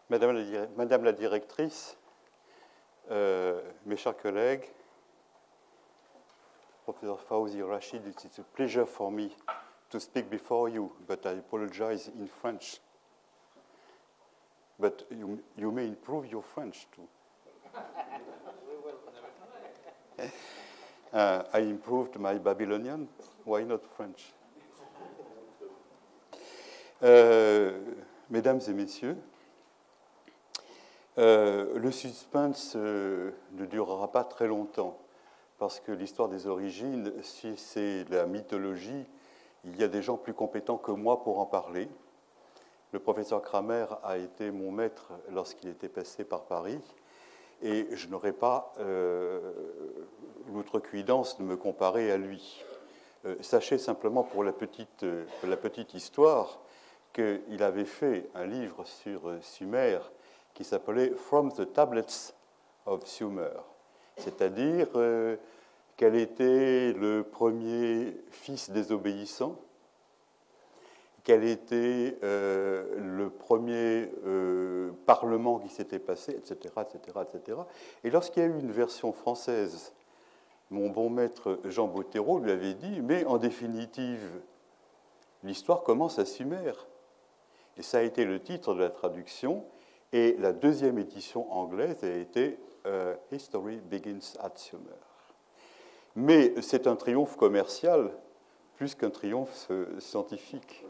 Madame la directrice, mes chers collègues, Professor Fawzi Rashid, it's a pleasure for me to speak before you, but I apologize in French. But you may improve your French too. I improved my Babylonian, why not French? Mesdames et messieurs, le suspense ne durera pas très longtemps, parce que l'histoire des origines, si c'est la mythologie, il y a des gens plus compétents que moi pour en parler. Le professeur Kramer a été mon maître lorsqu'il était passé par Paris, et je n'aurais pas l'outrecuidance de me comparer à lui. Sachez simplement pour la petite histoire qu'il avait fait un livre sur Sumer qui s'appelait « From the Tablets of Sumer », c'est-à-dire quel était le premier fils désobéissant, quel était le premier parlement qui s'était passé, etc., etc., etc. Et lorsqu'il y a eu une version française, mon bon maître Jean Bottero lui avait dit « Mais en définitive, l'histoire commence à Sumer ». Et ça a été le titre de la traduction. Et la deuxième édition anglaise a été « History begins at Sumer ». Mais c'est un triomphe commercial plus qu'un triomphe scientifique.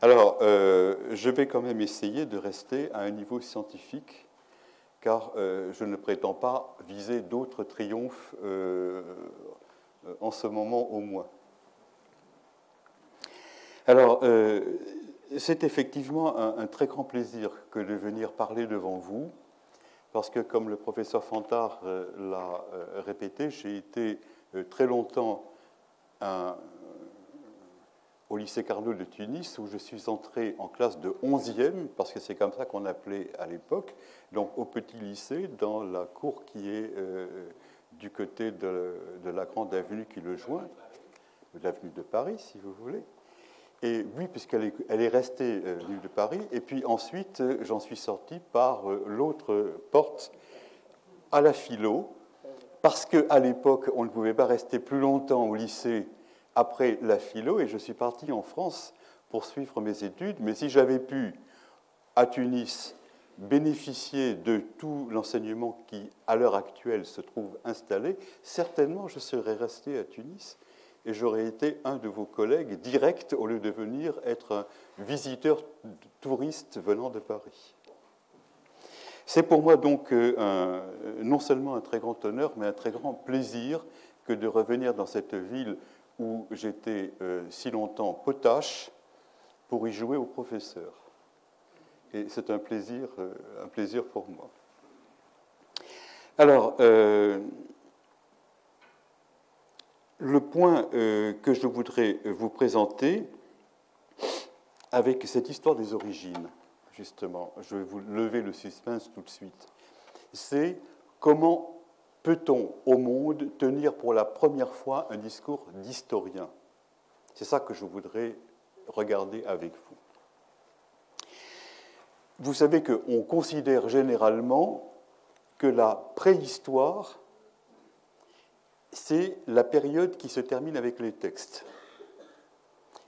Alors, je vais quand même essayer de rester à un niveau scientifique, car je ne prétends pas viser d'autres triomphes en ce moment au moins. Alors, c'est effectivement un très grand plaisir que de venir parler devant vous, parce que, comme le professeur Fantard l'a répété, j'ai été très longtemps au lycée Carnot de Tunis, où je suis entré en classe de 11e, parce que c'est comme ça qu'on appelait à l'époque, donc au petit lycée, dans la cour qui est du côté de la grande avenue qui le joint, l'avenue de Paris, si vous voulez. Et oui, puisqu'elle est restée rue de Paris, et puis ensuite, j'en suis sorti par l'autre porte à la philo, parce qu'à l'époque, on ne pouvait pas rester plus longtemps au lycée après la philo, et je suis parti en France pour suivre mes études. Mais si j'avais pu, à Tunis, bénéficier de tout l'enseignement qui, à l'heure actuelle, se trouve installé, certainement je serais resté à Tunis et j'aurais été un de vos collègues direct au lieu de venir être un visiteur touriste venant de Paris. C'est pour moi donc non seulement un très grand honneur, mais un très grand plaisir que de revenir dans cette ville où j'étais si longtemps potache pour y jouer au professeur. Et c'est un plaisir pour moi. Alors, le point que je voudrais vous présenter avec cette histoire des origines, justement, je vais vous lever le suspense tout de suite, c'est comment peut-on au monde tenir pour la première fois un discours d'historien? C'est ça que je voudrais regarder avec vous. Vous savez qu'on considère généralement que la préhistoire, c'est la période qui se termine avec les textes.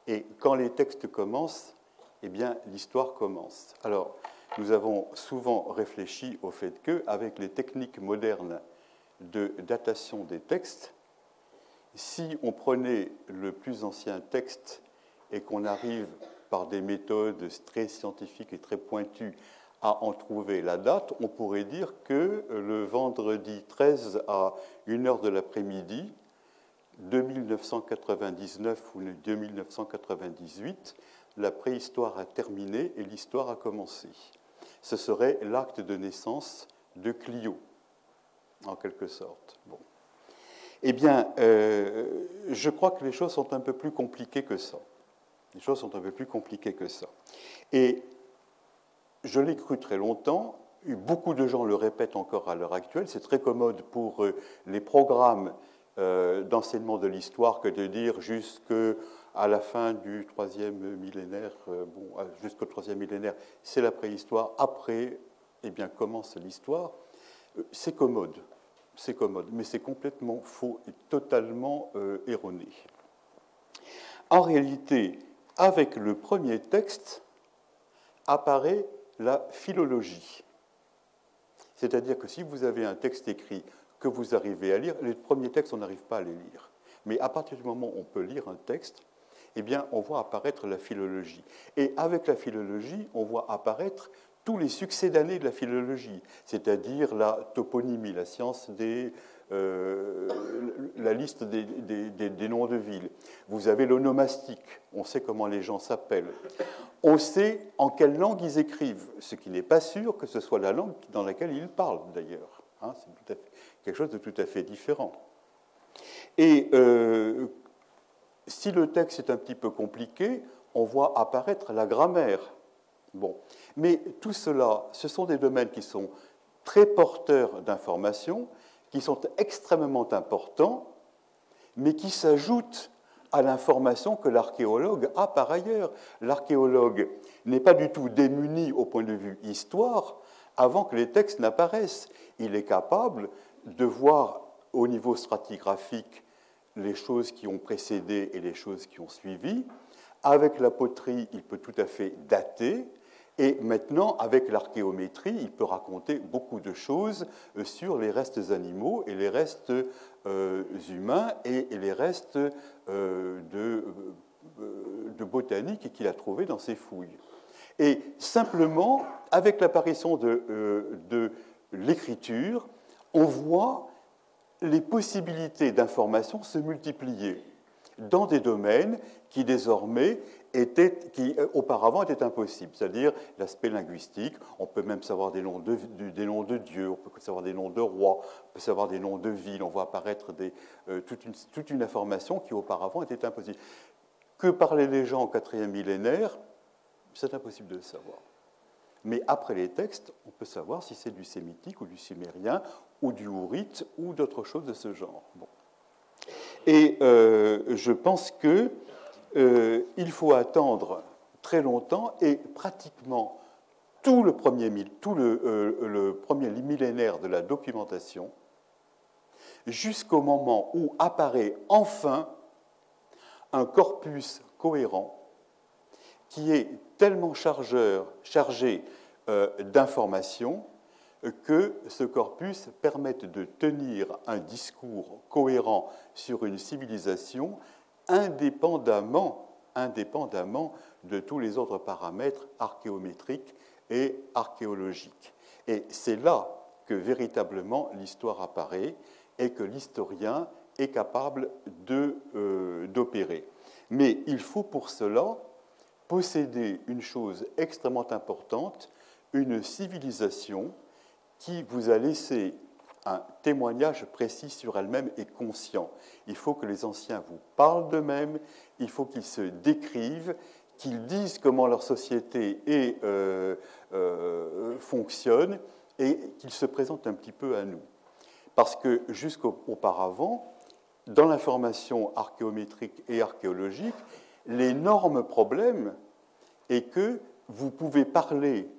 Et quand les textes commencent, eh bien, l'histoire commence. Alors, nous avons souvent réfléchi au fait qu'avec les techniques modernes de datation des textes, si on prenait le plus ancien texte et qu'on arrive par des méthodes très scientifiques et très pointues à en trouver la date, on pourrait dire que le vendredi 13 à 1h de l'après-midi de 1999 ou de 1998, la préhistoire a terminé et l'histoire a commencé. Ce serait l'acte de naissance de Clio, en quelque sorte. Bon. Eh bien, je crois que les choses sont un peu plus compliquées que ça. Les choses sont un peu plus compliquées que ça. Et je l'ai cru très longtemps, beaucoup de gens le répètent encore à l'heure actuelle, c'est très commode pour les programmes d'enseignement de l'histoire que de dire jusqu'à la fin du 3e millénaire, jusqu'au 3e millénaire, c'est la préhistoire, après, eh bien, commence l'histoire. C'est commode, mais c'est complètement faux et totalement erroné. En réalité, avec le premier texte, apparaît la philologie. C'est-à-dire que si vous avez un texte écrit que vous arrivez à lire, les premiers textes, on n'arrive pas à les lire. Mais à partir du moment où on peut lire un texte, eh bien, on voit apparaître la philologie. Et avec la philologie, on voit apparaître tous les succédanés de la philologie, c'est-à-dire la toponymie, la science la liste des noms de villes. Vous avez l'onomastique, on sait comment les gens s'appellent. On sait en quelle langue ils écrivent, ce qui n'est pas sûr que ce soit la langue dans laquelle ils parlent, d'ailleurs. Hein, c'est quelque chose de tout à fait différent. Et si le texte est un petit peu compliqué, on voit apparaître la grammaire. Bon. Mais tout cela, ce sont des domaines qui sont très porteurs d'informations, qui sont extrêmement importants, mais qui s'ajoutent à l'information que l'archéologue a par ailleurs. L'archéologue n'est pas du tout démuni au point de vue histoire avant que les textes n'apparaissent. Il est capable de voir au niveau stratigraphique les choses qui ont précédé et les choses qui ont suivi. Avec la poterie, il peut tout à fait dater. Et maintenant, avec l'archéométrie, il peut raconter beaucoup de choses sur les restes animaux et les restes humains et les restes de botanique qu'il a trouvés dans ses fouilles. Et simplement, avec l'apparition de l'écriture, on voit les possibilités d'information se multiplier dans des domaines qui désormais qui auparavant étaient impossibles, c'est-à-dire l'aspect linguistique. On peut même savoir des noms de dieux, on peut savoir des noms de rois, on peut savoir des noms de villes, on voit apparaître toute une information qui auparavant était impossible. Que parlaient les gens au 4e millénaire? C'est impossible de le savoir. Mais après les textes, on peut savoir si c'est du sémitique ou du sumérien ou du hourite ou d'autres choses de ce genre. Bon. Et je pense qu'il faut attendre très longtemps et pratiquement tout le premier millénaire de la documentation jusqu'au moment où apparaît enfin un corpus cohérent qui est tellement chargé d'informations que ce corpus permette de tenir un discours cohérent sur une civilisation indépendamment de tous les autres paramètres archéométriques et archéologiques. Et c'est là que véritablement l'histoire apparaît et que l'historien est capable d'opérer. Mais il faut pour cela posséder une chose extrêmement importante, une civilisation qui vous a laissé un témoignage précis sur elle-même et conscient. Il faut que les anciens vous parlent d'eux-mêmes, il faut qu'ils se décrivent, qu'ils disent comment leur société fonctionne et qu'ils se présentent un petit peu à nous. Parce que jusqu'auparavant, dans l'information archéométrique et archéologique, l'énorme problème est que vous pouvez parler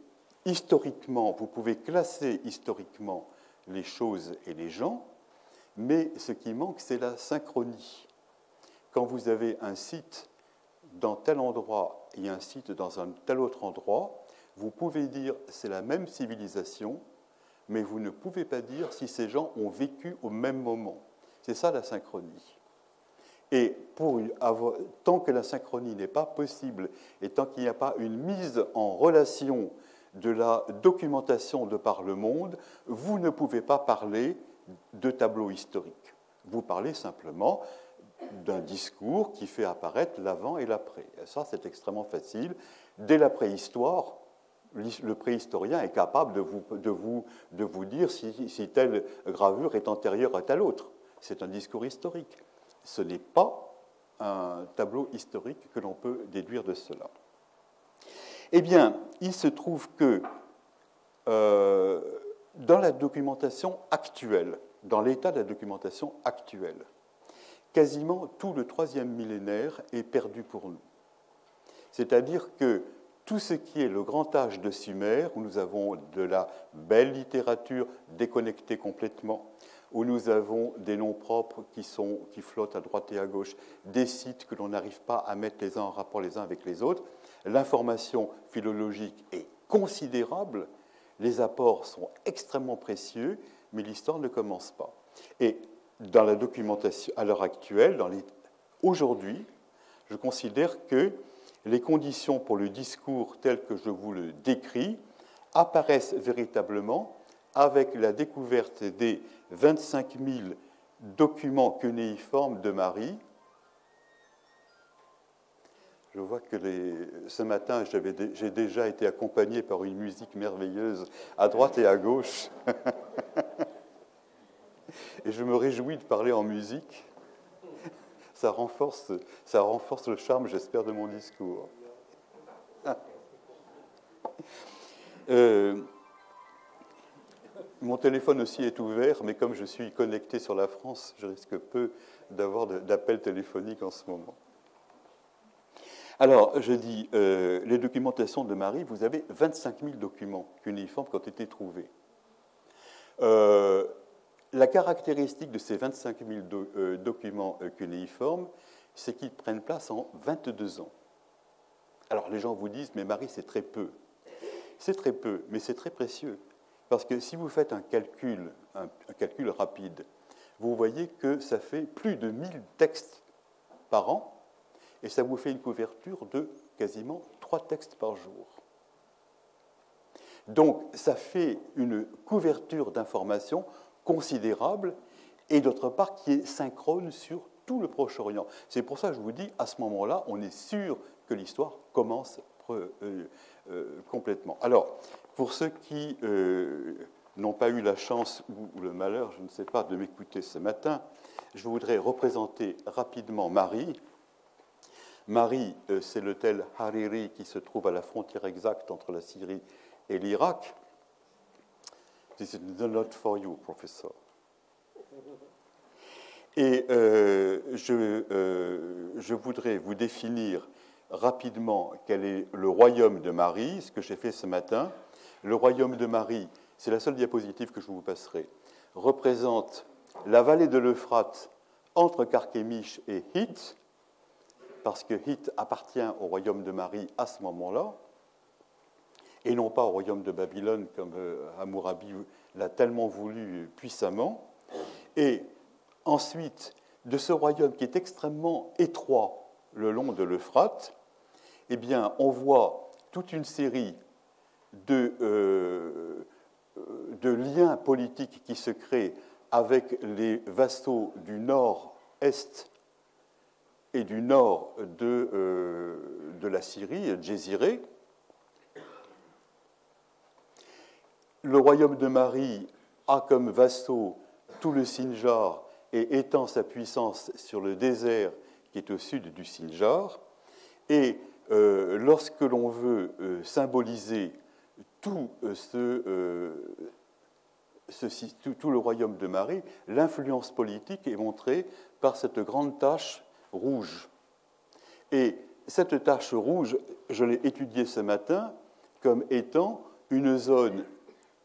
historiquement, vous pouvez classer historiquement les choses et les gens, mais ce qui manque, c'est la synchronie. Quand vous avez un site dans tel endroit et un site dans un tel autre endroit, vous pouvez dire c'est la même civilisation, mais vous ne pouvez pas dire si ces gens ont vécu au même moment. C'est ça la synchronie. Et tant que la synchronie n'est pas possible et tant qu'il n'y a pas une mise en relation de la documentation de par le monde, vous ne pouvez pas parler de tableau historique. Vous parlez simplement d'un discours qui fait apparaître l'avant et l'après. Et ça, c'est extrêmement facile. Dès la préhistoire, le préhistorien est capable de vous dire si telle gravure est antérieure à telle autre. C'est un discours historique. Ce n'est pas un tableau historique que l'on peut déduire de cela. Eh bien, il se trouve que dans la documentation actuelle, dans l'état de la documentation actuelle, quasiment tout le troisième millénaire est perdu pour nous. C'est-à-dire que tout ce qui est le grand âge de Sumer, où nous avons de la belle littérature déconnectée complètement, où nous avons des noms propres qui flottent à droite et à gauche, des sites que l'on n'arrive pas à mettre les uns en rapport les uns avec les autres, l'information philologique est considérable, les apports sont extrêmement précieux, mais l'histoire ne commence pas. Et dans la documentation, à l'heure actuelle, aujourd'hui, je considère que les conditions pour le discours tel que je vous le décris apparaissent véritablement avec la découverte des 25 000 documents cunéiformes de Marie. Je vois que ce matin, j'ai déjà été accompagné par une musique merveilleuse à droite et à gauche. Et je me réjouis de parler en musique. Ça renforce le charme, j'espère, de mon discours. Mon téléphone aussi est ouvert, mais comme je suis connecté sur la France, je risque peu d'avoir d'appels téléphoniques en ce moment. Alors, je dis, les documentations de Marie, vous avez 25 000 documents cunéiformes qui ont été trouvés. La caractéristique de ces 25 000 documents cunéiformes, c'est qu'ils prennent place en 22 ans. Alors, les gens vous disent, mais Marie, c'est très peu. C'est très peu, mais c'est très précieux. Parce que si vous faites un calcul rapide, vous voyez que ça fait plus de 1000 textes par an, et ça vous fait une couverture de quasiment 3 textes par jour. Donc, ça fait une couverture d'informations considérable, et d'autre part, qui est synchrone sur tout le Proche-Orient. C'est pour ça que je vous dis, à ce moment-là, on est sûr que l'histoire commence complètement. Alors, pour ceux qui n'ont pas eu la chance ou le malheur, je ne sais pas, de m'écouter ce matin, je voudrais représenter rapidement Marie. Marie, c'est l'hôtel Hariri qui se trouve à la frontière exacte entre la Syrie et l'Irak. This is not for you, professor. Et je voudrais vous définir rapidement quel est le royaume de Marie, ce que j'ai fait ce matin. Le royaume de Marie, c'est la seule diapositive que je vous passerai, représente la vallée de l'Euphrate entre Carchemish et Hit, parce que Hit appartient au royaume de Marie à ce moment-là, et non pas au royaume de Babylone, comme Hammurabi l'a tellement voulu puissamment. Et ensuite, de ce royaume qui est extrêmement étroit le long de l'Euphrate, eh bien, on voit toute une série de liens politiques qui se créent avec les vassaux du nord-est et du nord de la Syrie, Djéziré. Le royaume de Marie a comme vassaux tout le Sinjar et étend sa puissance sur le désert qui est au sud du Sinjar. Et lorsque l'on veut symboliser tout le royaume de Marie, l'influence politique est montrée par cette grande tache rouge. Et cette tache rouge, je l'ai étudiée ce matin comme étant une zone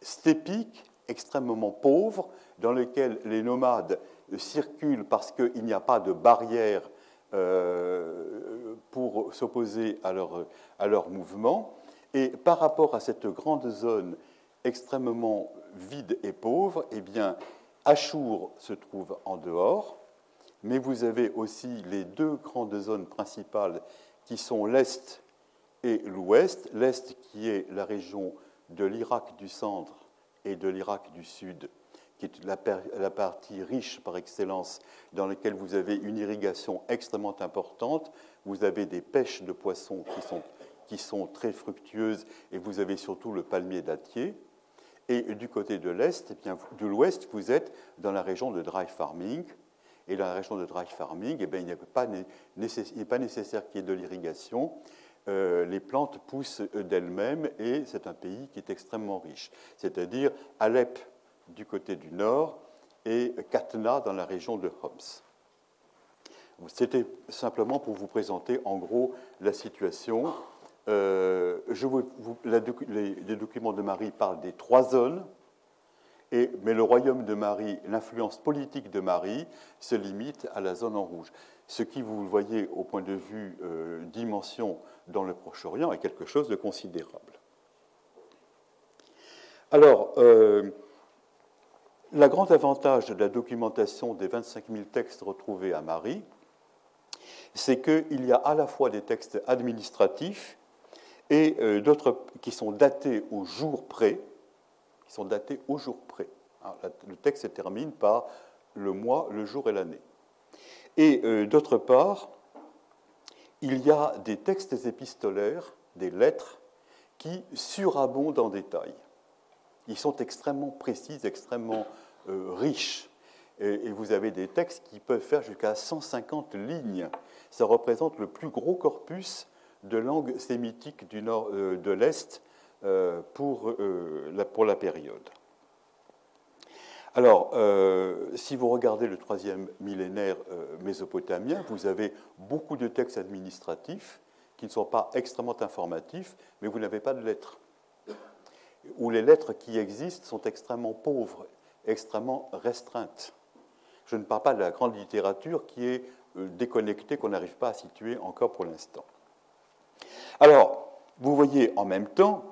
stépique, extrêmement pauvre, dans laquelle les nomades circulent parce qu'il n'y a pas de barrière pour s'opposer à leur mouvement. Et par rapport à cette grande zone extrêmement vide et pauvre, eh bien, Achour se trouve en dehors, mais vous avez aussi les deux grandes zones principales qui sont l'Est et l'Ouest. L'Est qui est la région de l'Irak du centre et de l'Irak du sud, qui est la partie riche par excellence, dans laquelle vous avez une irrigation extrêmement importante, vous avez des pêches de poissons qui sont très fructueuses, et vous avez surtout le palmier dattier. Et du côté de l'Est, eh bien, de l'Ouest, vous êtes dans la région de dry farming. Et dans la région de dry farming, eh bien, il n'est pas nécessaire qu'il y ait de l'irrigation. Les plantes poussent d'elles-mêmes et c'est un pays qui est extrêmement riche. C'est-à-dire Alep du côté du nord et Katna dans la région de Homs. c'était simplement pour vous présenter en gros la situation. Les documents de Marie parlent des 3 zones, mais le royaume de Marie, l'influence politique de Marie, se limite à la zone en rouge. Ce qui, vous le voyez, au point de vue dimension dans le Proche-Orient, est quelque chose de considérable. Alors, le grand avantage de la documentation des 25 000 textes retrouvés à Marie, c'est qu'il y a à la fois des textes administratifs et d'autres qui sont datés au jour près, Le texte se termine par le mois, le jour et l'année. Et d'autre part, il y a des textes épistolaires, des lettres, qui surabondent en détail. Ils sont extrêmement précis, extrêmement riches. Et vous avez des textes qui peuvent faire jusqu'à 150 lignes. Ça représente le plus gros corpus de langue sémitique du nord, de l'Est pour la période. Alors, si vous regardez le 3e millénaire mésopotamien, vous avez beaucoup de textes administratifs qui ne sont pas extrêmement informatifs, mais vous n'avez pas de lettres. Ou les lettres qui existent sont extrêmement pauvres, extrêmement restreintes. Je ne parle pas de la grande littérature qui est déconnectée, qu'on n'arrive pas à situer encore pour l'instant. Alors, vous voyez en même temps,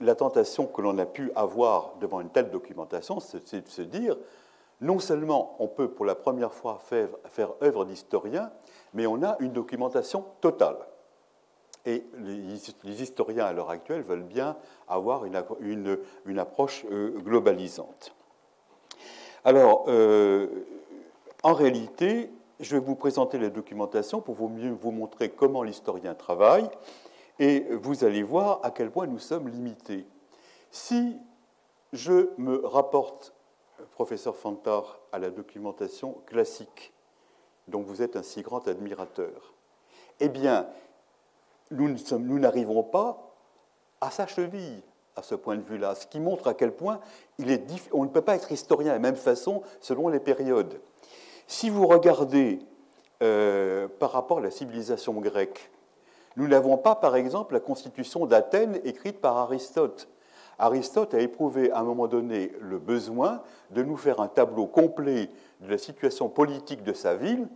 la tentation que l'on a pu avoir devant une telle documentation, c'est de se dire, non seulement on peut pour la première fois faire œuvre d'historien, mais on a une documentation totale. Et les historiens à l'heure actuelle veulent bien avoir une approche globalisante. Alors, en réalité, je vais vous présenter la documentation pour mieux vous montrer comment l'historien travaille, et vous allez voir à quel point nous sommes limités. Si je me rapporte, professeur Fantar, à la documentation classique, dont vous êtes un si grand admirateur, eh bien, nous n'arrivons pas à sa cheville, à ce point de vue-là, ce qui montre à quel point on ne peut pas être historien de la même façon selon les périodes. Si vous regardez par rapport à la civilisation grecque, nous n'avons pas, par exemple, la constitution d'Athènes écrite par Aristote. Aristote a éprouvé à un moment donné le besoin de nous faire un tableau complet de la situation politique de sa ville,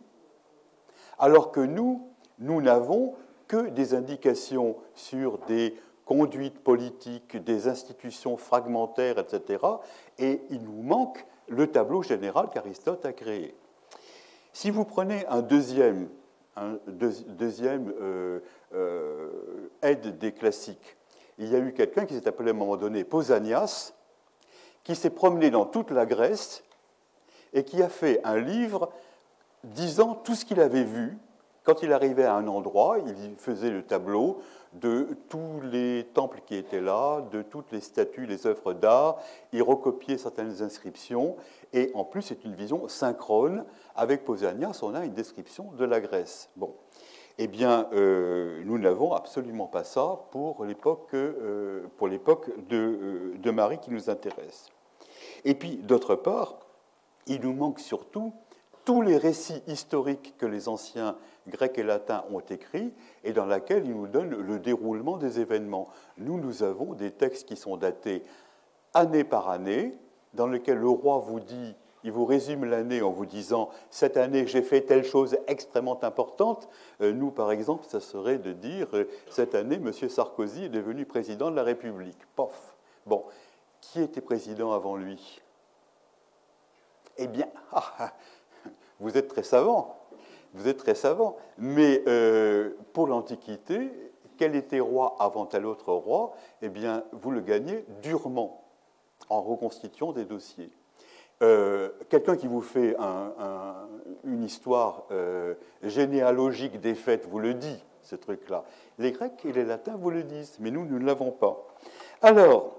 alors que nous n'avons que des indications sur des conduites politiques, des institutions fragmentaires, etc. Et il nous manque le tableau général qu'Aristote a créé. Si vous prenez un deuxième aide des classiques, il y a eu quelqu'un qui s'est appelé à un moment donné Pausanias, qui s'est promené dans toute la Grèce et qui a fait un livre disant tout ce qu'il avait vu. Quand il arrivait à un endroit, il faisait le tableau de tous les temples qui étaient là, de toutes les statues, les œuvres d'art, il recopiait certaines inscriptions, et en plus c'est une vision synchrone. Avec Pausanias, on a une description de la Grèce. Bon. Eh bien, nous n'avons absolument pas ça pour l'époque de Marie qui nous intéresse. Et puis, d'autre part, il nous manque surtout tous les récits historiques que les anciens grecs et latins ont écrits et dans lesquels ils nous donnent le déroulement des événements. Nous avons des textes qui sont datés année par année, dans lesquels le roi vous dit, il vous résume l'année en vous disant « cette année, j'ai fait telle chose extrêmement importante ». Nous, par exemple, ça serait de dire « cette année, M. Sarkozy est devenu président de la République ». Pof. Bon, qui était président avant lui? Eh bien, vous êtes très savant. Vous êtes très savant. Mais pour l'Antiquité, quel était roi avant tel autre roi? Eh bien, vous le gagnez durement en reconstituant des dossiers. Quelqu'un qui vous fait une histoire généalogique des fêtes vous le dit, ce truc-là. Les Grecs et les Latins vous le disent, mais nous ne l'avons pas. Alors,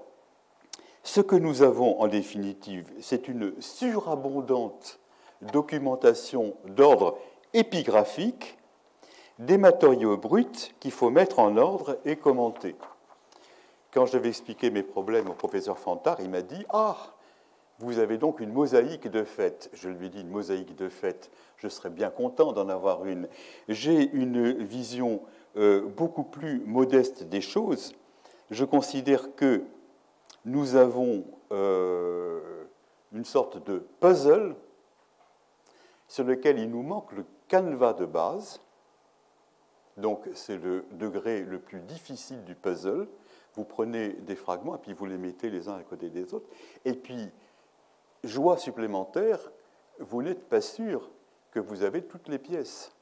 ce que nous avons en définitive, c'est une surabondante documentation d'ordre épigraphique, des matériaux bruts qu'il faut mettre en ordre et commenter. Quand je devais expliquer mes problèmes au professeur Fantar, il m'a dit « Ah, Vous avez donc une mosaïque de faits. Je lui ai dit une mosaïque de faits. Je serais bien content d'en avoir une. J'ai une vision beaucoup plus modeste des choses. Je considère que nous avons une sorte de puzzle sur lequel il nous manque le canevas de base. Donc, c'est le degré le plus difficile du puzzle. Vous prenez des fragments et puis vous les mettez les uns à côté des autres. Et puis, joie supplémentaire, vous n'êtes pas sûr que vous avez toutes les pièces.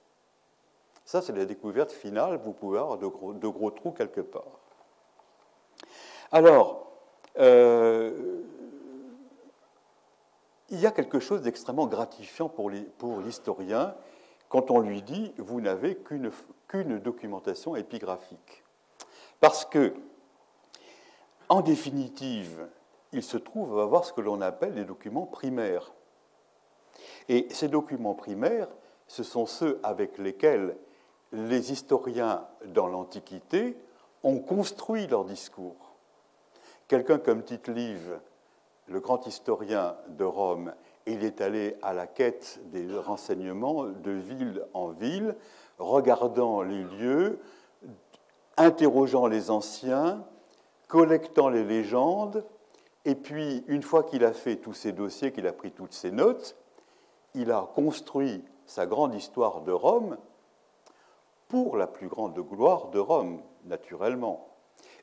Ça, c'est la découverte finale. Vous pouvez avoir de gros trous quelque part. Alors, il y a quelque chose d'extrêmement gratifiant pour l'historien quand on lui dit « vous n'avez qu'une documentation épigraphique ». Parce que, en définitive, il se trouve à avoir ce que l'on appelle des documents primaires. Et ces documents primaires, ce sont ceux avec lesquels les historiens dans l'Antiquité ont construit leur discours. Quelqu'un comme Tite-Live, le grand historien de Rome, il est allé à la quête des renseignements de ville en ville, regardant les lieux, interrogeant les anciens, collectant les légendes, et puis, une fois qu'il a fait tous ces dossiers, qu'il a pris toutes ces notes, il a construit sa grande histoire de Rome pour la plus grande gloire de Rome, naturellement.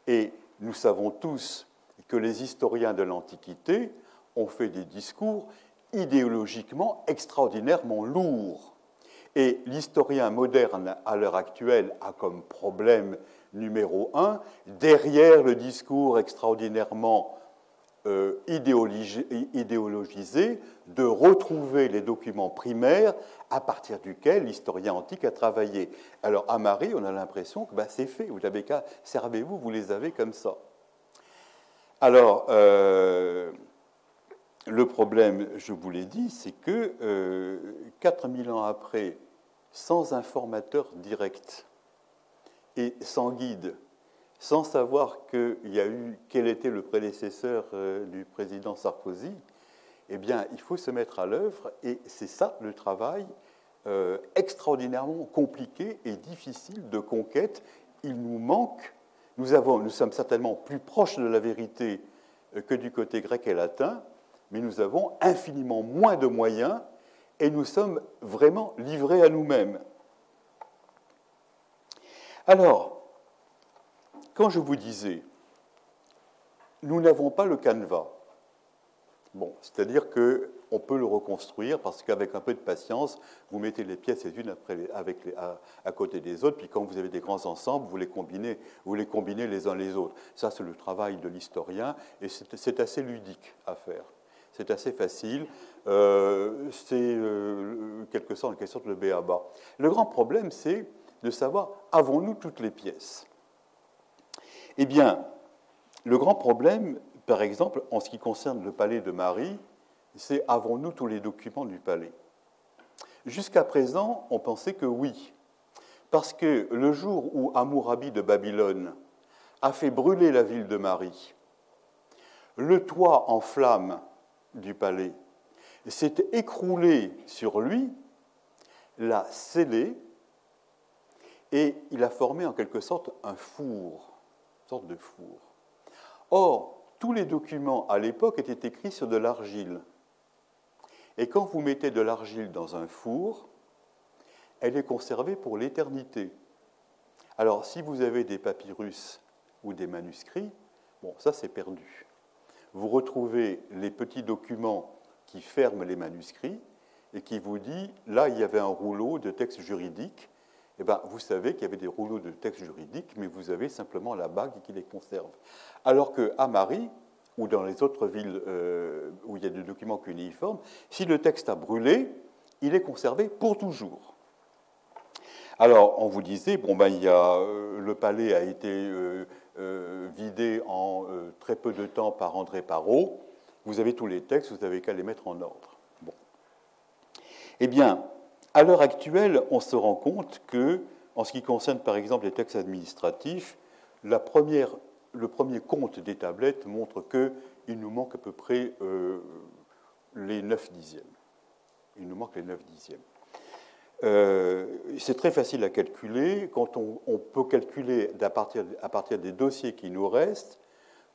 Et nous savons tous que les historiens de l'Antiquité ont fait des discours idéologiquement extraordinairement lourds. Et l'historien moderne, à l'heure actuelle, a comme problème numéro un, derrière le discours extraordinairement idéologisé, de retrouver les documents primaires à partir duquel l'historien antique a travaillé. Alors, à Marie, on a l'impression que c'est fait, vous n'avez qu'à, servez-vous, vous les avez comme ça. Alors, le problème, je vous l'ai dit, c'est que 4000 ans après, sans informateur direct et sans guide, sans savoir quel était le prédécesseur du président Sarkozy, eh bien, il faut se mettre à l'œuvre, et c'est ça le travail extraordinairement compliqué et difficile de conquête. Il nous manque, nous sommes certainement plus proches de la vérité que du côté grec et latin, mais nous avons infiniment moins de moyens, et nous sommes vraiment livrés à nous-mêmes. Alors, quand je vous disais, nous n'avons pas le canevas, bon, c'est-à-dire qu'on peut le reconstruire parce qu'avec un peu de patience, vous mettez les pièces les unes à côté des autres, puis quand vous avez des grands ensembles, vous les combinez les uns les autres. Ça, c'est le travail de l'historien, et c'est assez ludique à faire. C'est assez facile, c'est quelque sorte une question de le b.a.-ba. Le grand problème, c'est de savoir, avons-nous toutes les pièces ? Eh bien, le grand problème, par exemple, en ce qui concerne le palais de Marie, c'est avons-nous tous les documents du palais ? Jusqu'à présent, on pensait que oui, parce que le jour où Hammurabi de Babylone a fait brûler la ville de Marie, le toit en flammes du palais s'est écroulé sur lui, l'a scellé, et il a formé en quelque sorte un four, une sorte de four. Or, tous les documents à l'époque étaient écrits sur de l'argile. Et quand vous mettez de l'argile dans un four, elle est conservée pour l'éternité. Alors, si vous avez des papyrus ou des manuscrits, bon, ça c'est perdu. Vous retrouvez les petits documents qui ferment les manuscrits et qui vous disent, là, il y avait un rouleau de texte juridique. Eh bien, vous savez qu'il y avait des rouleaux de texte juridique, mais vous avez simplement la bague qui les conserve. Alors qu'à Marie, ou dans les autres villes où il y a des documents cunéiformes, si le texte a brûlé, il est conservé pour toujours. Alors, on vous disait, le palais a été vidé en très peu de temps par André Parrot. Vous avez tous les textes, vous n'avez qu'à les mettre en ordre. Bon. Eh bien, à l'heure actuelle, on se rend compte que, en ce qui concerne par exemple les textes administratifs, le premier compte des tablettes montre qu'il nous manque à peu près les 9 dixièmes. Il nous manque les 9 dixièmes. C'est très facile à calculer. Quand on peut calculer à partir des dossiers qui nous restent,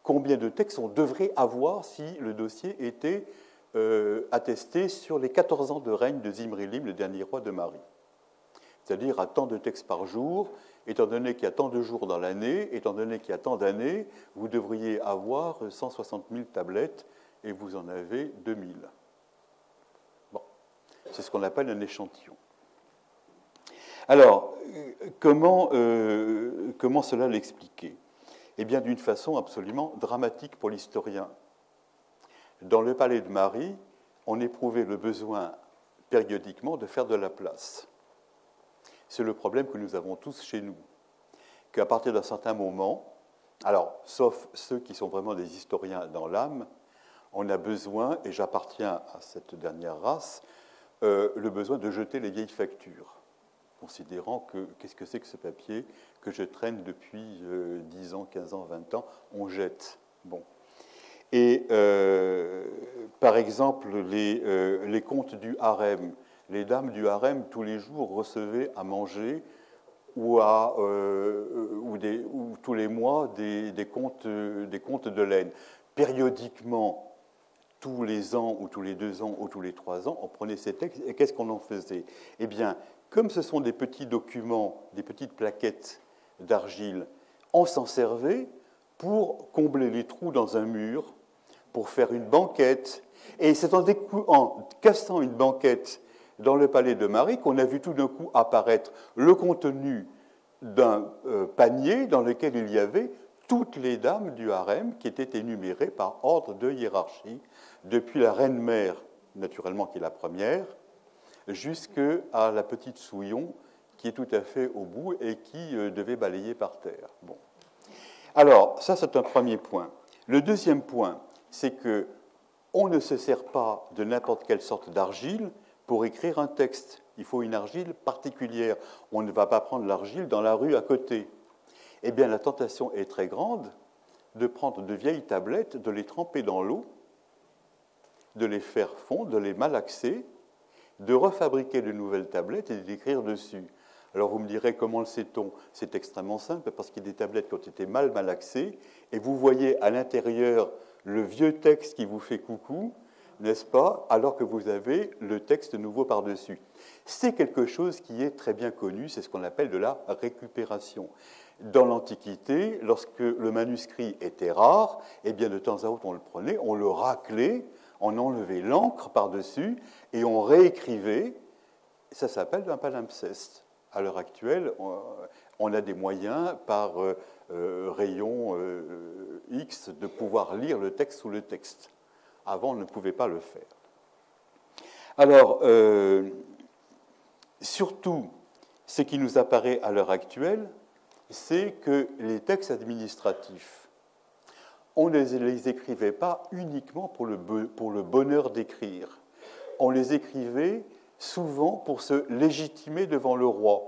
combien de textes on devrait avoir si le dossier était attesté sur les 14 ans de règne de Zimri-Lim, le dernier roi de Mari. C'est-à-dire à tant de textes par jour, étant donné qu'il y a tant de jours dans l'année, étant donné qu'il y a tant d'années, vous devriez avoir 160 000 tablettes et vous en avez 2000. Bon, c'est ce qu'on appelle un échantillon. Alors, comment cela l'expliquer? Eh bien, d'une façon absolument dramatique pour l'historien. Dans le palais de Mari, on éprouvait le besoin périodiquement de faire de la place. C'est le problème que nous avons tous chez nous. Qu'à partir d'un certain moment, alors, sauf ceux qui sont vraiment des historiens dans l'âme, on a besoin, et j'appartiens à cette dernière race, le besoin de jeter les vieilles factures, considérant que qu'est-ce que c'est que ce papier que je traîne depuis 10 ans, 15 ans, 20 ans, on jette. Bon. Et par exemple, les contes du harem, les dames du harem, tous les jours, recevaient à manger ou tous les mois des contes de laine. Périodiquement, tous les ans ou tous les 2 ans ou tous les 3 ans, on prenait ces textes et qu'est-ce qu'on en faisait? Eh bien, comme ce sont des petits documents, des petites plaquettes d'argile, on s'en servait pour combler les trous dans un mur, pour faire une banquette. Et c'est en cassant une banquette dans le palais de Mari qu'on a vu tout d'un coup apparaître le contenu d'un panier dans lequel il y avait toutes les dames du harem qui étaient énumérées par ordre de hiérarchie, depuis la reine-mère, naturellement qui est la première, jusqu'à la petite Souillon qui est tout à fait au bout et qui devait balayer par terre. Bon. Alors, ça c'est un premier point. Le deuxième point, c'est qu'on ne se sert pas de n'importe quelle sorte d'argile pour écrire un texte. Il faut une argile particulière. On ne va pas prendre l'argile dans la rue à côté. Eh bien, la tentation est très grande de prendre de vieilles tablettes, de les tremper dans l'eau, de les faire fondre, de les malaxer, de refabriquer de nouvelles tablettes et d'écrire dessus. Alors vous me direz, comment le sait-on? C'est extrêmement simple, parce qu'il y a des tablettes qui ont été mal malaxées, et vous voyez à l'intérieur le vieux texte qui vous fait coucou, n'est-ce pas, alors que vous avez le texte nouveau par-dessus. C'est quelque chose qui est très bien connu, c'est ce qu'on appelle de la récupération. Dans l'Antiquité, lorsque le manuscrit était rare, eh bien de temps à autre on le prenait, on le raclait, on enlevait l'encre par-dessus et on réécrivait. Ça s'appelle un palimpseste. À l'heure actuelle, on a des moyens par rayon X de pouvoir lire le texte sous le texte. Avant, on ne pouvait pas le faire. Alors, surtout, ce qui nous apparaît à l'heure actuelle, c'est que les textes administratifs, on ne les écrivait pas uniquement pour le bonheur d'écrire. On les écrivait souvent pour se légitimer devant le roi.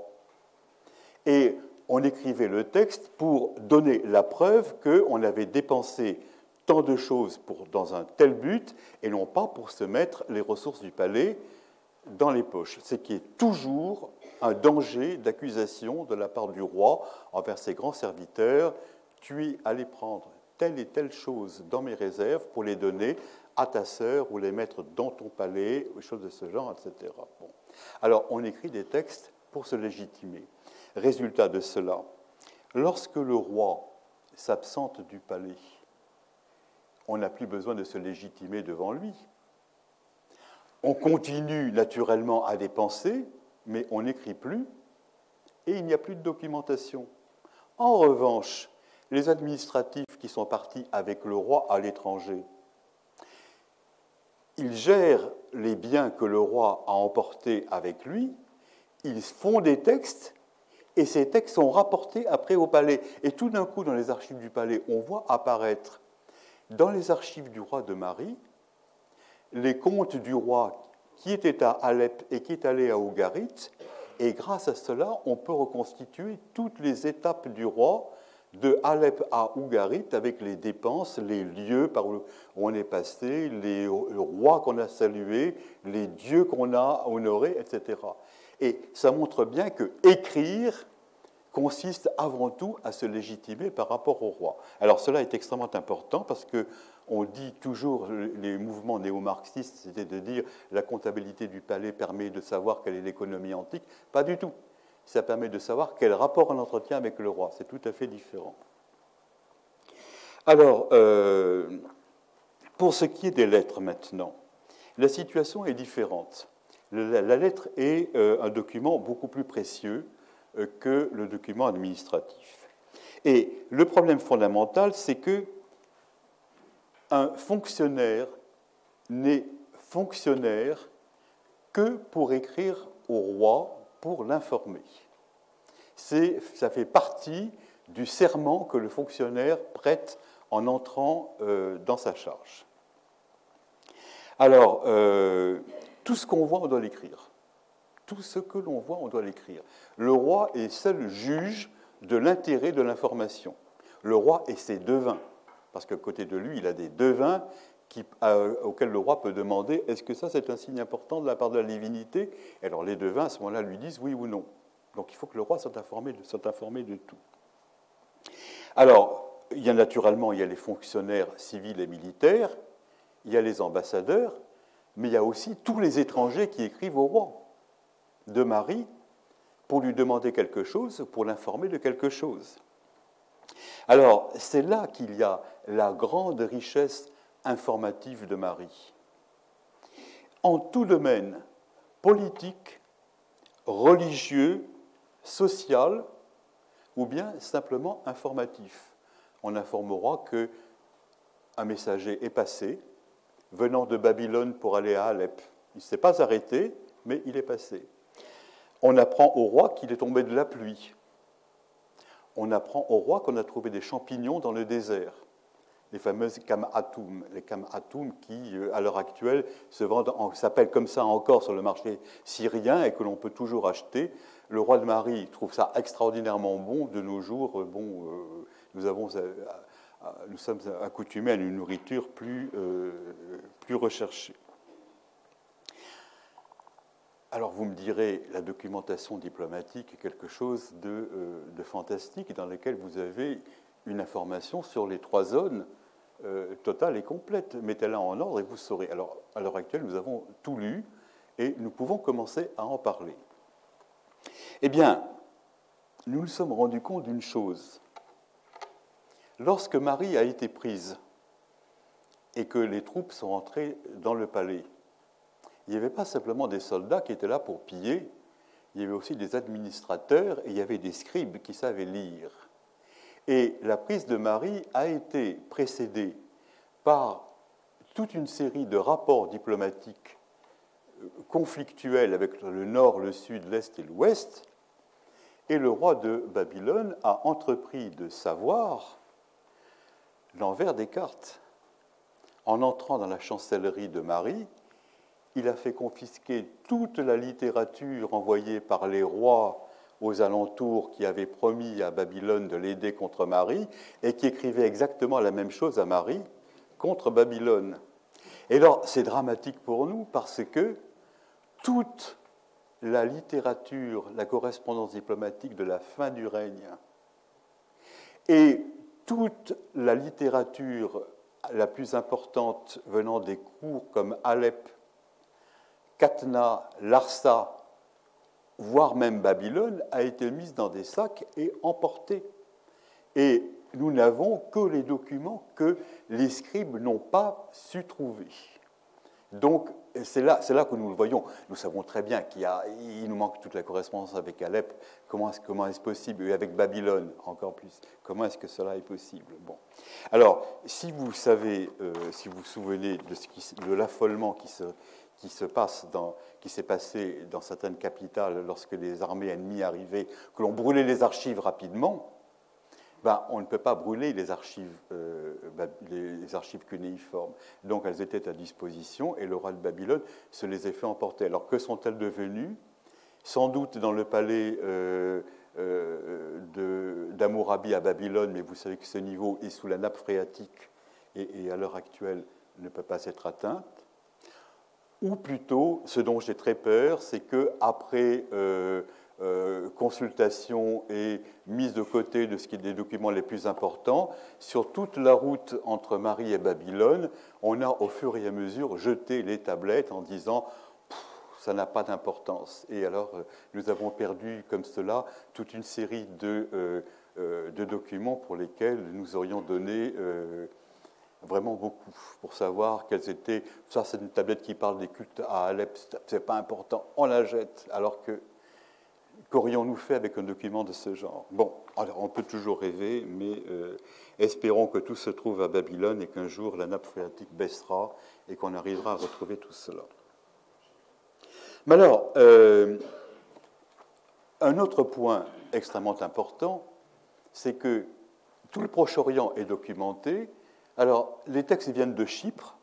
Et on écrivait le texte pour donner la preuve qu'on avait dépensé tant de choses dans un tel but, et non pas pour se mettre les ressources du palais dans les poches. Ce qui est toujours un danger d'accusation de la part du roi envers ses grands serviteurs. Tu es allé prendre telle et telle chose dans mes réserves pour les donner à ta sœur ou les mettre dans ton palais, ou choses de ce genre, etc. Bon. Alors, on écrit des textes pour se légitimer. Résultat de cela, lorsque le roi s'absente du palais, on n'a plus besoin de se légitimer devant lui. On continue naturellement à dépenser, mais on n'écrit plus et il n'y a plus de documentation. En revanche, les administratifs qui sont partis avec le roi à l'étranger, ils gèrent les biens que le roi a emportés avec lui, ils font des textes et ces textes sont rapportés après au palais. Et tout d'un coup, dans les archives du palais, on voit apparaître dans les archives du roi de Mari les comptes du roi qui était à Alep et qui est allé à Ougarit, et grâce à cela, on peut reconstituer toutes les étapes du roi de Alep à Ougarit, avec les dépenses, les lieux par où on est passé, les rois qu'on a salués, les dieux qu'on a honorés, etc. Et ça montre bien que écrire consiste avant tout à se légitimer par rapport au roi. Alors cela est extrêmement important parce que on dit toujours, les mouvements néo-marxistes, c'était de dire la comptabilité du palais permet de savoir quelle est l'économie antique. Pas du tout. Ça permet de savoir quel rapport on entretient avec le roi. C'est tout à fait différent. Alors, pour ce qui est des lettres maintenant, la situation est différente. La lettre est un document beaucoup plus précieux que le document administratif. Et le problème fondamental, c'est que un fonctionnaire n'est fonctionnaire que pour écrire au roi, pour l'informer. Ça fait partie du serment que le fonctionnaire prête en entrant dans sa charge. Alors, tout ce qu'on voit, on doit l'écrire. Tout ce que l'on voit, on doit l'écrire. Le roi est seul juge de l'intérêt de l'information. Le roi et ses devins, parce qu'à côté de lui, il a des devins auxquels le roi peut demander « Est-ce que ça, c'est un signe important de la part de la divinité ?» Et alors les devins, à ce moment-là, lui disent « Oui ou non ». Donc il faut que le roi soit informé de tout. Alors, il y a naturellement les fonctionnaires civils et militaires, il y a les ambassadeurs, mais il y a aussi tous les étrangers qui écrivent au roi de Marie pour lui demander quelque chose, pour l'informer de quelque chose. Alors, c'est là qu'il y a la grande richesse informative de Marie. En tout domaine, politique, religieux, social, ou bien simplement informatif. On informe au roi qu'un messager est passé, venant de Babylone pour aller à Alep. Il ne s'est pas arrêté, mais il est passé. On apprend au roi qu'il est tombé de la pluie. On apprend au roi qu'on a trouvé des champignons dans le désert, les fameuses kam'atoum, les kam'atoum qui, à l'heure actuelle, s'appellent comme ça encore sur le marché syrien et que l'on peut toujours acheter. Le roi de Marie trouve ça extraordinairement bon. De nos jours, nous sommes accoutumés à une nourriture plus recherchée. Alors vous me direz, la documentation diplomatique est quelque chose de fantastique dans lequel vous avez une information sur les 3 zones totale et complète. Mettez-la en ordre et vous saurez. Alors, à l'heure actuelle, nous avons tout lu et nous pouvons commencer à en parler. Eh bien, nous nous sommes rendus compte d'une chose. Lorsque Marie a été prise et que les troupes sont entrées dans le palais, il n'y avait pas simplement des soldats qui étaient là pour piller, il y avait aussi des administrateurs et il y avait des scribes qui savaient lire. Et la prise de Marie a été précédée par toute une série de rapports diplomatiques conflictuels avec le nord, le sud, l'est et l'ouest, et le roi de Babylone a entrepris de savoir l'envers des cartes. En entrant dans la chancellerie de Marie, il a fait confisquer toute la littérature envoyée par les rois aux alentours qui avaient promis à Babylone de l'aider contre Marie et qui écrivaient exactement la même chose à Marie contre Babylone. Et alors, c'est dramatique pour nous parce que toute la littérature, la correspondance diplomatique de la fin du règne et toute la littérature la plus importante venant des cours comme Alep, Katna, Larsa, voire même Babylone, a été mise dans des sacs et emportée. Et nous n'avons que les documents que les scribes n'ont pas su trouver. Donc, c'est là que nous le voyons. Nous savons très bien qu'il nous manque toute la correspondance avec Alep. Comment est-ce possible? Et avec Babylone, encore plus. Comment est-ce que cela est possible? Bon. Alors, si vous savez, si vous vous souvenez de l'affolement qui s'est passé dans certaines capitales lorsque les armées ennemies arrivaient, que l'on brûlait les archives rapidement, on ne peut pas brûler les archives cunéiformes. Donc elles étaient à disposition et le roi de Babylone se les a fait emporter. Alors que sont-elles devenues? Sans doute dans le palais d'Hammurabi à Babylone, mais vous savez que ce niveau est sous la nappe phréatique et à l'heure actuelle ne peut pas être atteinte. Ou plutôt, ce dont j'ai très peur, c'est qu'après consultation et mise de côté de ce qui est des documents les plus importants, sur toute la route entre Marie et Babylone, on a au fur et à mesure jeté les tablettes en disant ça n'a pas d'importance. Et alors, nous avons perdu comme cela toute une série de documents pour lesquels nous aurions donné vraiment beaucoup, pour savoir quelles étaient... Ça, c'est une tablette qui parle des cultes à Alep, c'est pas important, on la jette, alors que qu'aurions-nous fait avec un document de ce genre? Bon, alors on peut toujours rêver, mais espérons que tout se trouve à Babylone et qu'un jour la nappe phréatique baissera et qu'on arrivera à retrouver tout cela. Mais alors, un autre point extrêmement important, c'est que tout le Proche-Orient est documenté. Alors, les textes viennent de Chypre,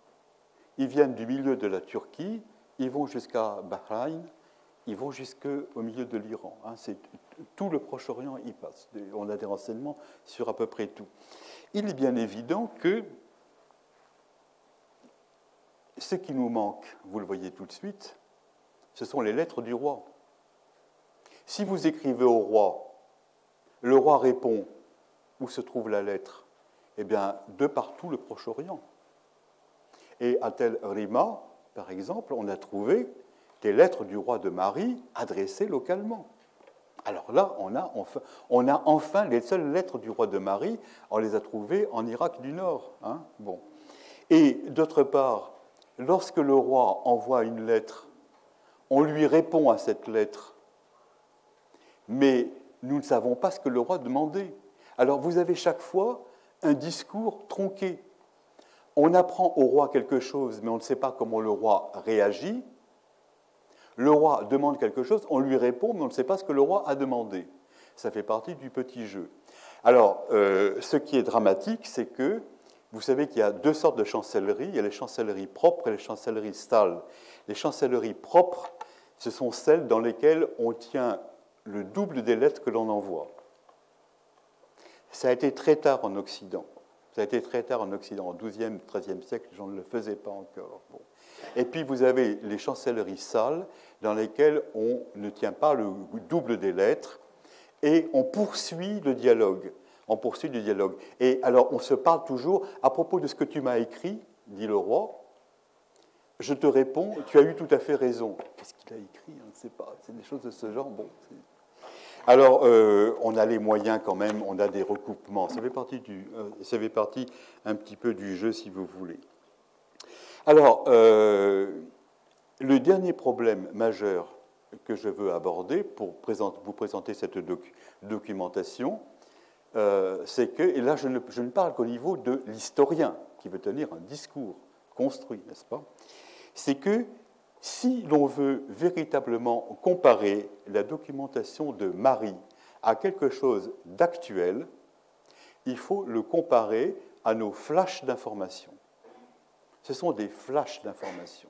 ils viennent du milieu de la Turquie, ils vont jusqu'à Bahreïn, ils vont jusqu'au milieu de l'Iran. C'est tout le Proche-Orient y passe. On a des renseignements sur à peu près tout. Il est bien évident que ce qui nous manque, vous le voyez tout de suite, ce sont les lettres du roi. Si vous écrivez au roi, le roi répond où se trouve la lettre? Eh bien, de partout le Proche-Orient. Et à Tel Rima, par exemple, on a trouvé des lettres du roi de Marie adressées localement. Alors là, on a enfin les seules lettres du roi de Marie, on les a trouvées en Irak du Nord. Bon. Et d'autre part, lorsque le roi envoie une lettre, on lui répond à cette lettre, mais nous ne savons pas ce que le roi demandait. Alors vous avez chaque fois un discours tronqué. On apprend au roi quelque chose, mais on ne sait pas comment le roi réagit. Le roi demande quelque chose, on lui répond, mais on ne sait pas ce que le roi a demandé. Ça fait partie du petit jeu. Alors, ce qui est dramatique, c'est que vous savez qu'il y a deux sortes de chancelleries. Il y a les chancelleries propres et les chancelleries sales. Les chancelleries propres, ce sont celles dans lesquelles on tient le double des lettres que l'on envoie. Ça a été très tard en Occident. Ça a été très tard en Occident. Au XIIe, XIIIe siècle, les gens ne le faisaient pas encore. Bon. Et puis vous avez les chancelleries sales, dans lesquelles on ne tient pas le double des lettres, et on poursuit le dialogue. On poursuit le dialogue. Et alors, on se parle toujours, à propos de ce que tu m'as écrit, dit le roi, je te réponds, tu as eu tout à fait raison. Qu'est-ce qu'il a écrit? On ne sait pas. C'est des choses de ce genre. Bon, alors, on a les moyens quand même, on a des recoupements. Ça fait partie un petit peu du jeu, si vous voulez. Alors, le dernier problème majeur que je veux aborder pour vous présenter cette documentation, c'est que, et là je ne parle qu'au niveau de l'historien qui veut tenir un discours construit, n'est-ce pas? C'est que si l'on veut véritablement comparer la documentation de Marie à quelque chose d'actuel, il faut le comparer à nos flashs d'informations. Ce sont des flashs d'informations,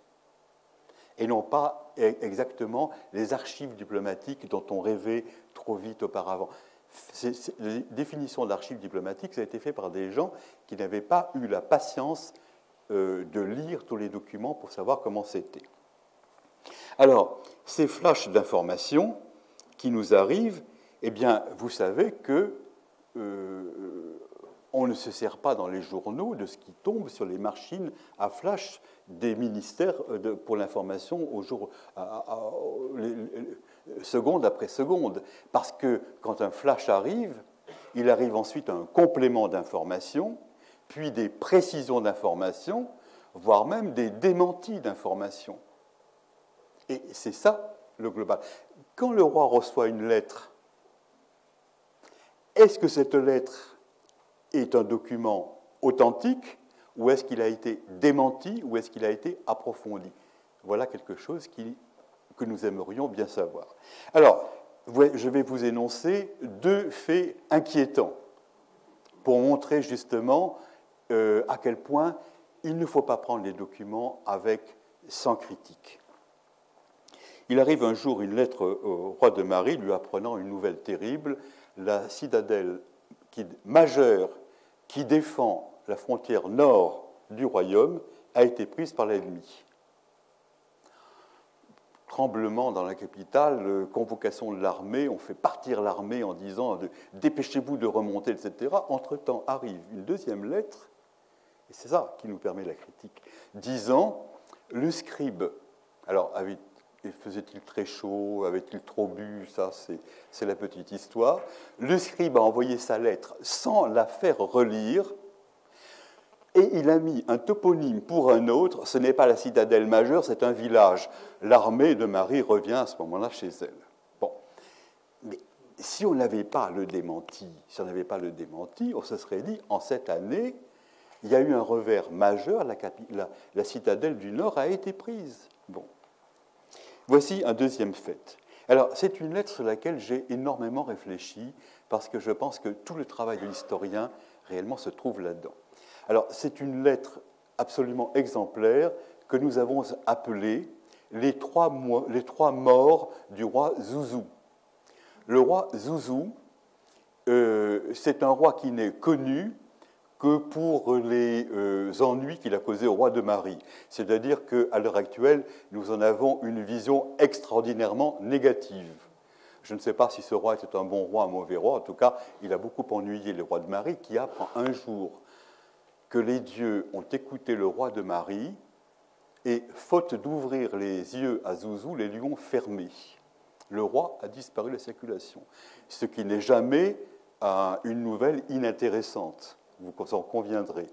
et non pas exactement les archives diplomatiques dont on rêvait trop vite auparavant. La définition d'archives diplomatiques, ça a été fait par des gens qui n'avaient pas eu la patience de lire tous les documents pour savoir comment c'était. Alors, ces flashs d'informations qui nous arrivent, eh bien, vous savez que on ne se sert pas dans les journaux de ce qui tombe sur les machines à flash des ministères pour l'information seconde après seconde. Parce que quand un flash arrive, il arrive ensuite un complément d'information, puis des précisions d'information, voire même des démentis d'information. Et c'est ça le global. Quand le roi reçoit une lettre, est-ce que cette lettre est un document authentique, ou est-ce qu'il a été démenti, ou est-ce qu'il a été approfondi? Voilà quelque chose que nous aimerions bien savoir. Alors, je vais vous énoncer deux faits inquiétants pour montrer justement à quel point il ne faut pas prendre les documents sans critique. Il arrive un jour une lettre au roi de Mari lui apprenant une nouvelle terrible. La citadelle majeure qui défend la frontière nord du royaume a été prise par l'ennemi. Tremblement dans la capitale, convocation de l'armée, on fait partir l'armée en disant « dépêchez-vous de remonter », etc. Entre-temps arrive une deuxième lettre, et c'est ça qui nous permet la critique, disant « le scribe », alors faisait-il très chaud, avait-il trop bu, ça c'est la petite histoire, le scribe a envoyé sa lettre sans la faire relire, et il a mis un toponyme pour un autre, ce n'est pas la citadelle majeure, c'est un village. L'armée de Marie revient à ce moment-là chez elle. Bon, mais si on n'avait pas le démenti, on se serait dit, en cette année, il y a eu un revers majeur, la citadelle du Nord a été prise. Bon. Voici un deuxième fait. Alors, c'est une lettre sur laquelle j'ai énormément réfléchi, parce que je pense que tout le travail de l'historien, réellement, se trouve là-dedans. Alors, c'est une lettre absolument exemplaire que nous avons appelée les trois morts du roi Zouzou. Le roi Zouzou, c'est un roi qui n'est connu que pour les ennuis qu'il a causés au roi de Mari. C'est-à-dire qu'à l'heure actuelle, nous en avons une vision extraordinairement négative. Je ne sais pas si ce roi était un bon roi, un mauvais roi. En tout cas, il a beaucoup ennuyé le roi de Mari, qui apprend un jour que les dieux ont écouté le roi de Mari et, faute d'ouvrir les yeux à Zouzou, les lui ont fermés. Le roi a disparu de la circulation, ce qui n'est jamais une nouvelle inintéressante, vous en conviendrez.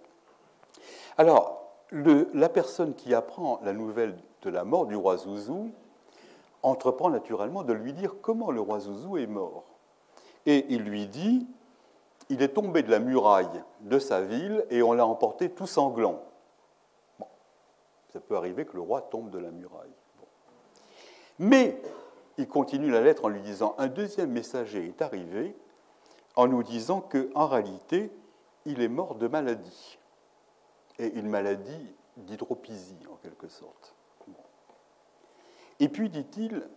Alors, la personne qui apprend la nouvelle de la mort du roi Zouzou entreprend naturellement de lui dire comment le roi Zouzou est mort. Et il lui dit: il est tombé de la muraille de sa ville et on l'a emporté tout sanglant. Bon, ça peut arriver que le roi tombe de la muraille. Bon. Mais il continue la lettre en lui disant: un deuxième messager est arrivé en nous disant qu'en réalité, il est mort de maladie. Et une maladie d'hydropisie, en quelque sorte. Bon. Et puis, dit-il,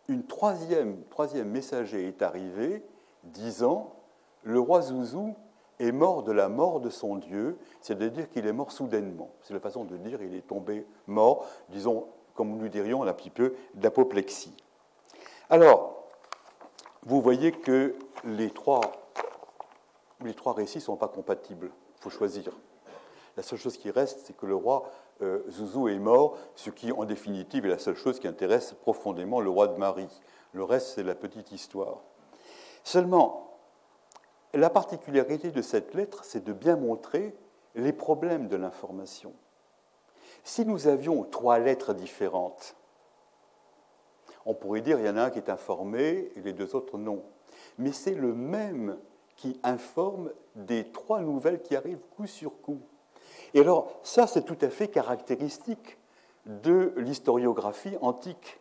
un troisième messager est arrivé disant: le roi Zouzou est mort de la mort de son Dieu, c'est-à-dire qu'il est mort soudainement. C'est la façon de dire, il est tombé mort, disons, comme nous dirions un petit peu, d'apoplexie. Alors, vous voyez que les trois récits ne sont pas compatibles, il faut choisir. La seule chose qui reste, c'est que le roi Zouzou est mort, ce qui, en définitive, est la seule chose qui intéresse profondément le roi de Mari. Le reste, c'est la petite histoire. Seulement, la particularité de cette lettre, c'est de bien montrer les problèmes de l'information. Si nous avions 3 lettres différentes, on pourrait dire qu'il y en a un qui est informé et les 2 autres non. Mais c'est le même qui informe des 3 nouvelles qui arrivent coup sur coup. Et alors, ça, c'est tout à fait caractéristique de l'historiographie antique.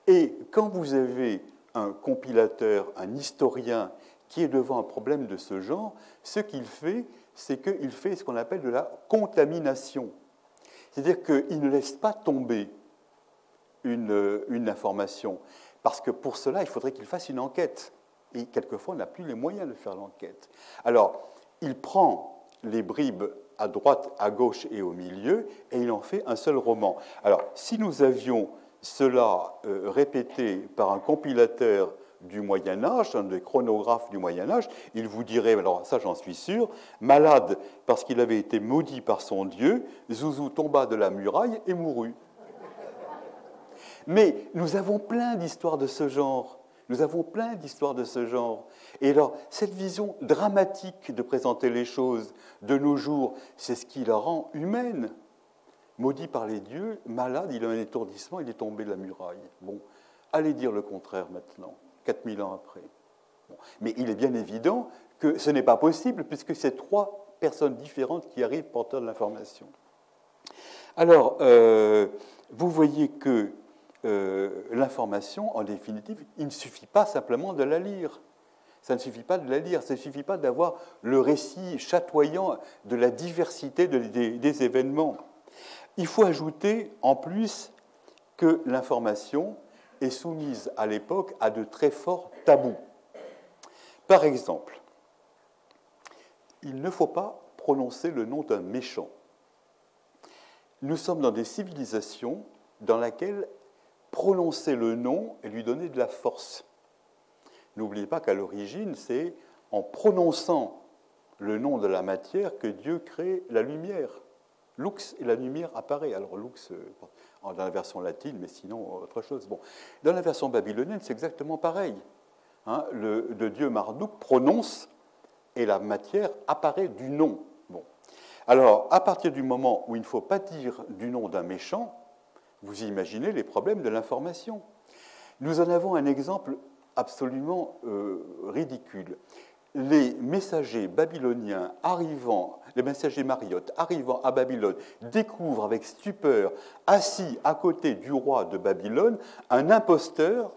Et quand vous avez un compilateur, un historien qui est devant un problème de ce genre, ce qu'il fait, c'est qu'il fait ce qu'on appelle de la contamination. C'est-à-dire qu'il ne laisse pas tomber une information, parce que pour cela, il faudrait qu'il fasse une enquête. Et quelquefois, on n'a plus les moyens de faire l'enquête. Alors, il prend les bribes à droite, à gauche et au milieu, et il en fait un seul roman. Alors, si nous avions cela répété par un compilateur du Moyen-Âge, un des chronographes du Moyen-Âge, il vous dirait, alors ça j'en suis sûr, malade parce qu'il avait été maudit par son Dieu, Zouzou tomba de la muraille et mourut. Mais nous avons plein d'histoires de ce genre. Et alors, cette vision dramatique de présenter les choses de nos jours, c'est ce qui la rend humaine. Maudit par les dieux, malade, il a un étourdissement, il est tombé de la muraille. Bon, allez dire le contraire maintenant, 4000 ans après. Bon. Mais il est bien évident que ce n'est pas possible, puisque c'est 3 personnes différentes qui arrivent porteurs de l'information. Alors, vous voyez que l'information, en définitive, il ne suffit pas simplement de la lire. Ça ne suffit pas de la lire, ça ne suffit pas d'avoir le récit chatoyant de la diversité des événements. Il faut ajouter, en plus, que l'information est soumise à l'époque à de très forts tabous. Par exemple, il ne faut pas prononcer le nom d'un méchant. Nous sommes dans des civilisations dans lesquelles prononcer le nom et lui donner de la force. N'oubliez pas qu'à l'origine, c'est en prononçant le nom de la matière que Dieu crée la lumière. Lux, et la lumière apparaît. Alors lux dans la version latine, mais sinon autre chose. Bon. Dans la version babylonienne, c'est exactement pareil. Hein, le dieu Marduk prononce et la matière apparaît du nom. Bon. Alors, à partir du moment où il ne faut pas dire du nom d'un méchant, vous imaginez les problèmes de l'information. Nous en avons un exemple absolument ridicule. Les messagers babyloniens arrivant, les messagers mariotes arrivant à Babylone, découvrent avec stupeur, assis à côté du roi de Babylone, un imposteur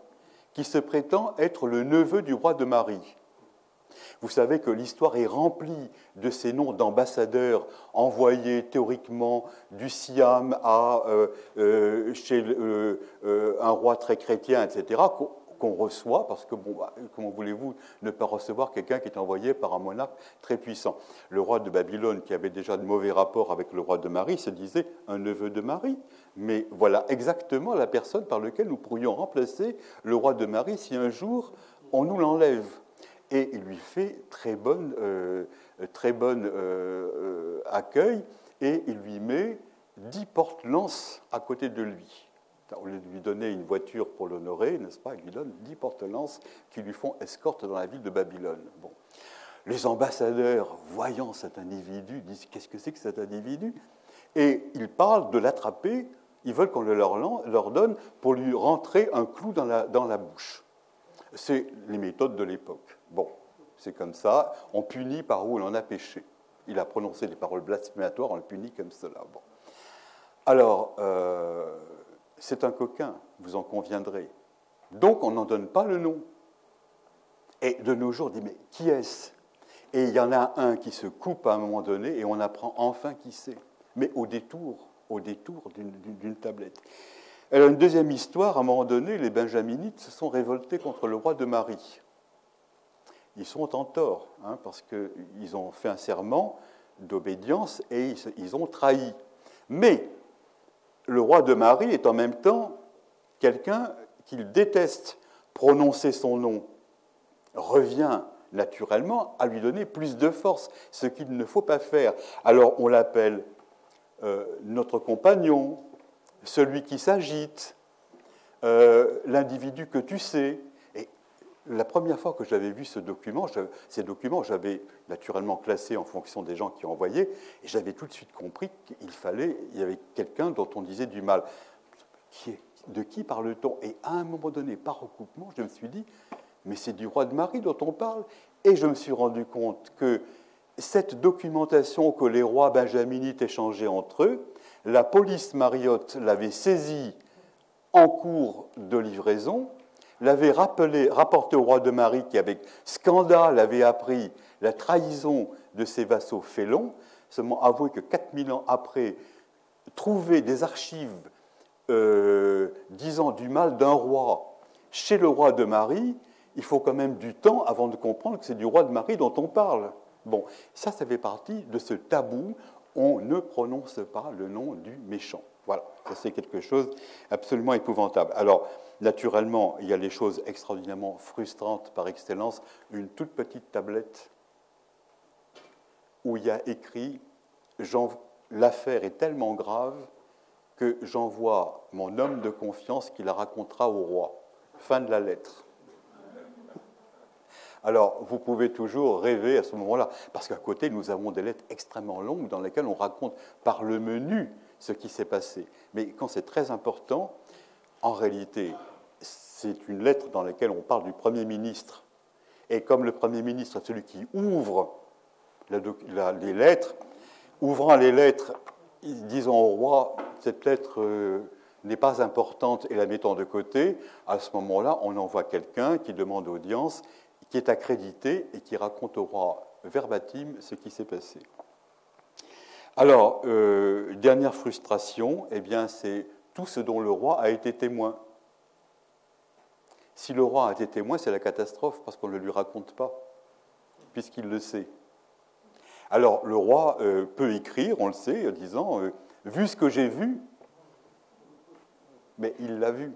qui se prétend être le neveu du roi de Marie. Vous savez que l'histoire est remplie de ces noms d'ambassadeurs envoyés théoriquement du Siam chez un roi très chrétien, etc., qu'on reçoit, parce que, comment voulez-vous ne pas recevoir quelqu'un qui est envoyé par un monarque très puissant? Le roi de Babylone, qui avait déjà de mauvais rapports avec le roi de Marie, se disait un neveu de Marie. Mais voilà exactement la personne par laquelle nous pourrions remplacer le roi de Marie si un jour on nous l'enlève. Et il lui fait très bon accueil, et il lui met 10 porte-lances à côté de lui. Au lieu de lui donner une voiture pour l'honorer, n'est-ce pas, il lui donne 10 porte-lances qui lui font escorte dans la ville de Babylone. Bon. Les ambassadeurs, voyant cet individu, disent « Qu'est-ce que c'est que cet individu ?» Et ils parlent de l'attraper, ils veulent qu'on le leur donne pour lui rentrer un clou dans la bouche. C'est les méthodes de l'époque. Bon, c'est comme ça, on punit par où on en a péché. Il a prononcé des paroles blasphématoires, on le punit comme cela. Bon. Alors, c'est un coquin, vous en conviendrez. Donc, on n'en donne pas le nom. Et de nos jours, on dit, mais qui est-ce? Et il y en a un qui se coupe à un moment donné, et on apprend enfin qui c'est. Mais au détour d'une tablette. Alors, une deuxième histoire, à un moment donné, les Benjaminites se sont révoltés contre le roi de Marie. Ils sont en tort, hein, parce qu'ils ont fait un serment d'obédience et ils ont trahi. Mais le roi de Marie est en même temps quelqu'un qu'il déteste. Prononcer son nom revient naturellement à lui donner plus de force, ce qu'il ne faut pas faire. Alors on l'appelle notre compagnon, celui qui s'agite, l'individu que tu sais. Et la première fois que j'avais vu ces documents, j'avais naturellement classé en fonction des gens qui envoyaient, et j'avais tout de suite compris qu'il y avait quelqu'un dont on disait du mal. De qui parle-t-on? Et à un moment donné, par recoupement, je me suis dit, mais c'est du roi de Marie dont on parle. Et je me suis rendu compte que cette documentation que les rois benjaminites échangeaient entre eux, la police mariotte l'avait saisie en cours de livraison, l'avait rapporté au roi de Marie qui, avec scandale, avait appris la trahison de ses vassaux félons, seulement avoué que 4000 ans après, trouver des archives disant du mal d'un roi chez le roi de Marie, il faut quand même du temps avant de comprendre que c'est du roi de Marie dont on parle. Bon, ça fait partie de ce tabou. On ne prononce pas le nom du méchant. Voilà, ça c'est quelque chose d'absolument épouvantable. Alors, naturellement, il y a les choses extraordinairement frustrantes par excellence. Une toute petite tablette où il y a écrit « L'affaire est tellement grave que j'envoie mon homme de confiance qui la racontera au roi. » Fin de la lettre. Alors, vous pouvez toujours rêver à ce moment-là, parce qu'à côté, nous avons des lettres extrêmement longues dans lesquelles on raconte par le menu ce qui s'est passé. Mais quand c'est très important, en réalité, c'est une lettre dans laquelle on parle du Premier ministre. Et comme le Premier ministre est celui qui ouvre les lettres, ouvrant les lettres, disant au roi, cette lettre n'est pas importante et la mettant de côté, à ce moment-là, on envoie quelqu'un qui demande audience, qui est accrédité et qui raconte au roi verbatim ce qui s'est passé. Alors, dernière frustration, eh bien, c'est tout ce dont le roi a été témoin. Si le roi a été témoin, c'est la catastrophe, parce qu'on ne le lui raconte pas, puisqu'il le sait. Alors, le roi peut écrire, on le sait, en disant vu ce que j'ai vu, mais il l'a vu,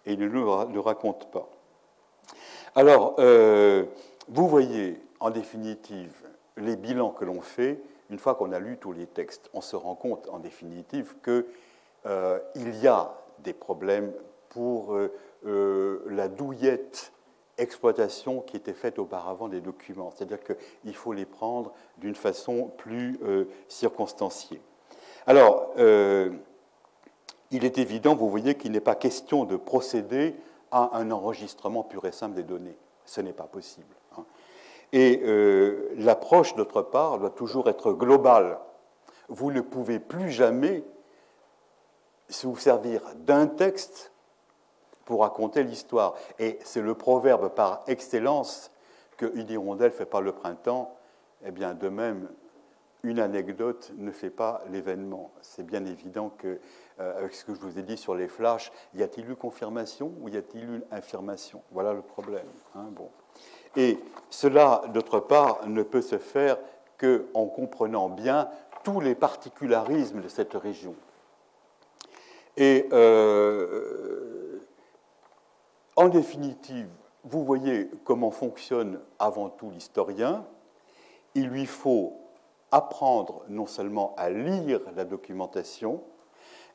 et il ne le raconte pas. Alors, vous voyez, en définitive, les bilans que l'on fait, une fois qu'on a lu tous les textes, on se rend compte, en définitive, qu'il y a des problèmes pour la douillette exploitation qui était faite auparavant des documents. C'est-à-dire qu'il faut les prendre d'une façon plus circonstanciée. Alors, il est évident, vous voyez, qu'il n'est pas question de procéder à un enregistrement pur et simple des données. Ce n'est pas possible. Hein. Et l'approche, d'autre part, doit toujours être globale. Vous ne pouvez plus jamais vous servir d'un texte pour raconter l'histoire. Et c'est le proverbe par excellence que une hirondelle ne fait pas le printemps. Eh bien, de même, une anecdote ne fait pas l'événement. C'est bien évident que, avec ce que je vous ai dit sur les flashs, y a-t-il eu confirmation ou y a-t-il eu infirmation? Voilà le problème. Hein, bon. Et cela, d'autre part, ne peut se faire qu'en comprenant bien tous les particularismes de cette région. Et en définitive, vous voyez comment fonctionne avant tout l'historien. Il lui faut apprendre non seulement à lire la documentation,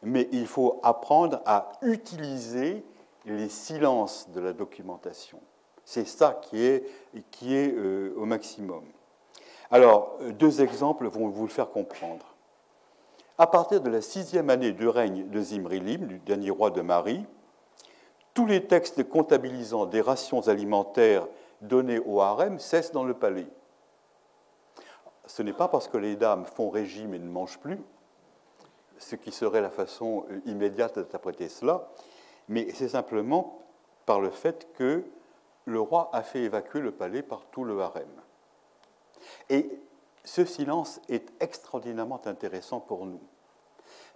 mais il faut apprendre à utiliser les silences de la documentation. C'est ça qui est au maximum. Alors, deux exemples vont vous le faire comprendre. À partir de la 6e année du règne de Zimri-Lim, du dernier roi de Mari, tous les textes comptabilisant des rations alimentaires données au harem cessent dans le palais. Ce n'est pas parce que les dames font régime et ne mangent plus, ce qui serait la façon immédiate d'interpréter cela, mais c'est simplement par le fait que le roi a fait évacuer le palais par tout le harem. Et ce silence est extraordinairement intéressant pour nous,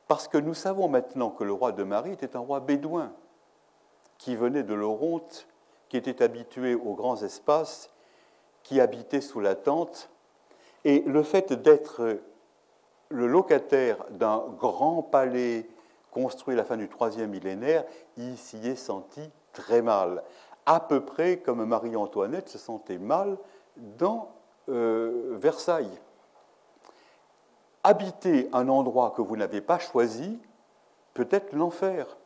parce que nous savons maintenant que le roi de Mari était un roi bédouin, qui venait de l'Oronte, qui était habitué aux grands espaces, qui habitait sous la tente, et le fait d'être le locataire d'un grand palais construit à la fin du IIIe millénaire, il s'y est senti très mal, à peu près comme Marie-Antoinette se sentait mal dans Versailles. Habiter un endroit que vous n'avez pas choisi peut être l'enfer.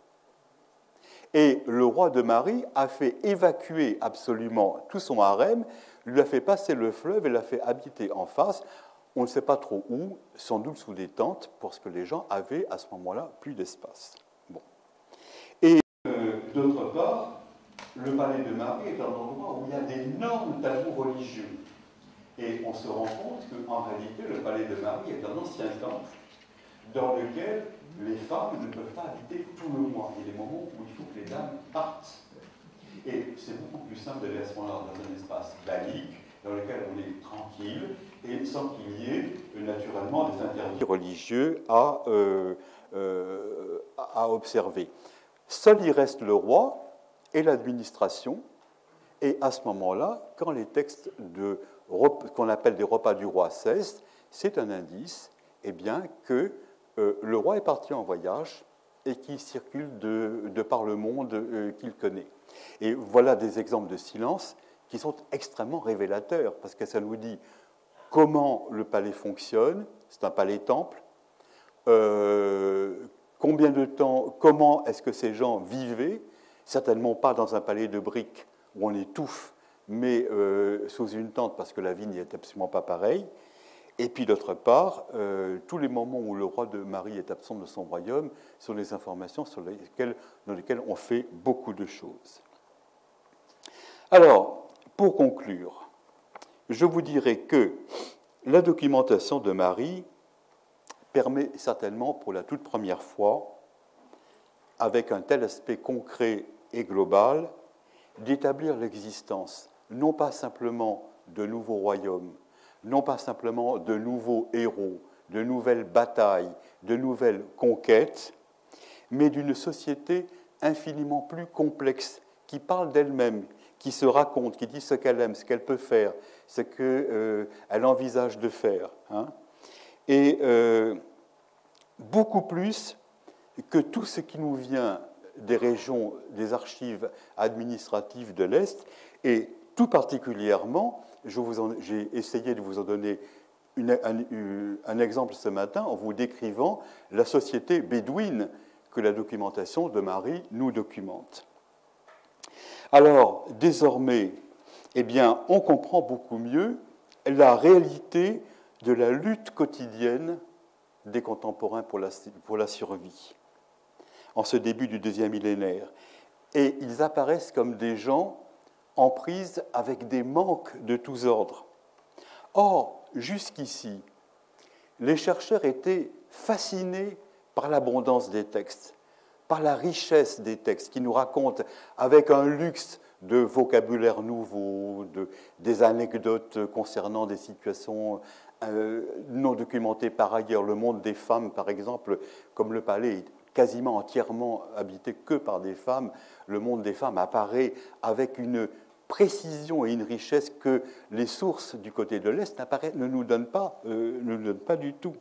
Et le roi de Mari a fait évacuer absolument tout son harem, lui a fait passer le fleuve et l'a fait habiter en face. On ne sait pas trop où, sans doute sous des tentes, parce que les gens avaient à ce moment-là plus d'espace. Bon. Et d'autre part, le palais de Mari est un endroit où il y a d'énormes tabous religieux. Et on se rend compte qu'en réalité, le palais de Mari est un ancien temple dans lequel les femmes ne peuvent pas habiter tout le mois. Il y a des moments où il faut que les dames partent. Et c'est beaucoup plus simple d'aller à ce moment-là dans un espace laïque, dans lequel on est tranquille, et sans qu'il y ait naturellement des interdits religieux à observer. Seul y reste le roi et l'administration, et à ce moment-là, quand les textes qu'on appelle des repas du roi cessent, c'est un indice eh bien, que le roi est parti en voyage et qu'il circule de par le monde qu'il connaît. Et voilà des exemples de silence qui sont extrêmement révélateurs, parce que ça nous dit comment le palais fonctionne, c'est un palais-temple, combien de temps, comment est-ce que ces gens vivaient, certainement pas dans un palais de briques où on étouffe, mais sous une tente, parce que la vie n'y est absolument pas pareille. Et puis d'autre part, tous les moments où le roi de Mari est absent de son royaume sont des informations dans lesquelles on fait beaucoup de choses. Alors, pour conclure, je vous dirais que la documentation de Mari permet certainement pour la toute première fois, avec un tel aspect concret et global, d'établir l'existence, non pas simplement de nouveaux royaumes, non pas simplement de nouveaux héros, de nouvelles batailles, de nouvelles conquêtes, mais d'une société infiniment plus complexe qui parle d'elle-même, qui se raconte, qui dit ce qu'elle aime, ce qu'elle peut faire, ce qu'elle envisage de faire. Hein. Et beaucoup plus que tout ce qui nous vient des régions, des archives administratives de l'Est, et tout particulièrement, j'ai essayé de vous en donner un exemple ce matin en vous décrivant la société bédouine que la documentation de Marie nous documente. Alors, désormais, eh bien, on comprend beaucoup mieux la réalité de la lutte quotidienne des contemporains pour la survie, en ce début du deuxième millénaire. Et ils apparaissent comme des gens en prise avec des manques de tous ordres. Or, jusqu'ici, les chercheurs étaient fascinés par l'abondance des textes, par la richesse des textes qui nous racontent avec un luxe de vocabulaire nouveau, des anecdotes concernant des situations non documentées par ailleurs. Le monde des femmes, par exemple, comme le palais est quasiment entièrement habité que par des femmes, le monde des femmes apparaît avec une précision et une richesse que les sources du côté de l'Est ne nous donnent pas du tout.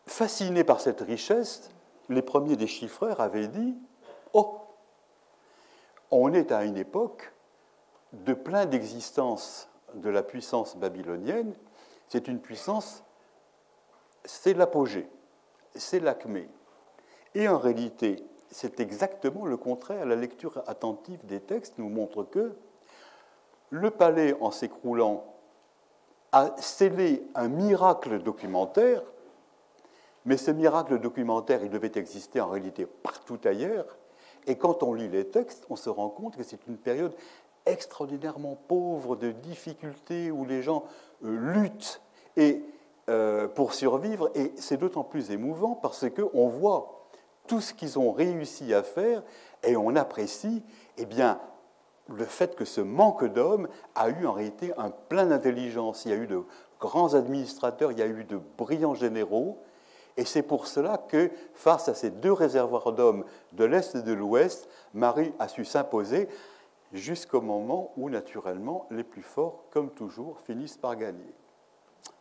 Fascinés par cette richesse, les premiers déchiffreurs avaient dit « Oh, on est à une époque de plein d'existence de la puissance babylonienne. C'est une puissance, c'est l'apogée, c'est l'acmé. Et en réalité, c'est exactement le contraire. La lecture attentive des textes nous montre que le palais, en s'écroulant, a scellé un miracle documentaire, mais ce miracle documentaire, il devait exister en réalité partout ailleurs. Et quand on lit les textes, on se rend compte que c'est une période extraordinairement pauvre de difficultés où les gens luttent pour survivre. Et c'est d'autant plus émouvant parce qu'on voit tout ce qu'ils ont réussi à faire et on apprécie bien, le fait que ce manque d'hommes a eu en réalité un plein d'intelligence. Il y a eu de grands administrateurs, il y a eu de brillants généraux. Et c'est pour cela que, face à ces deux réservoirs d'hommes de l'Est et de l'Ouest, Marie a su s'imposer jusqu'au moment où, naturellement, les plus forts, comme toujours, finissent par gagner.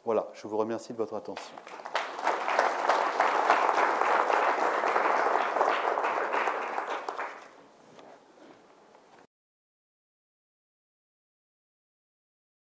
Voilà, je vous remercie de votre attention.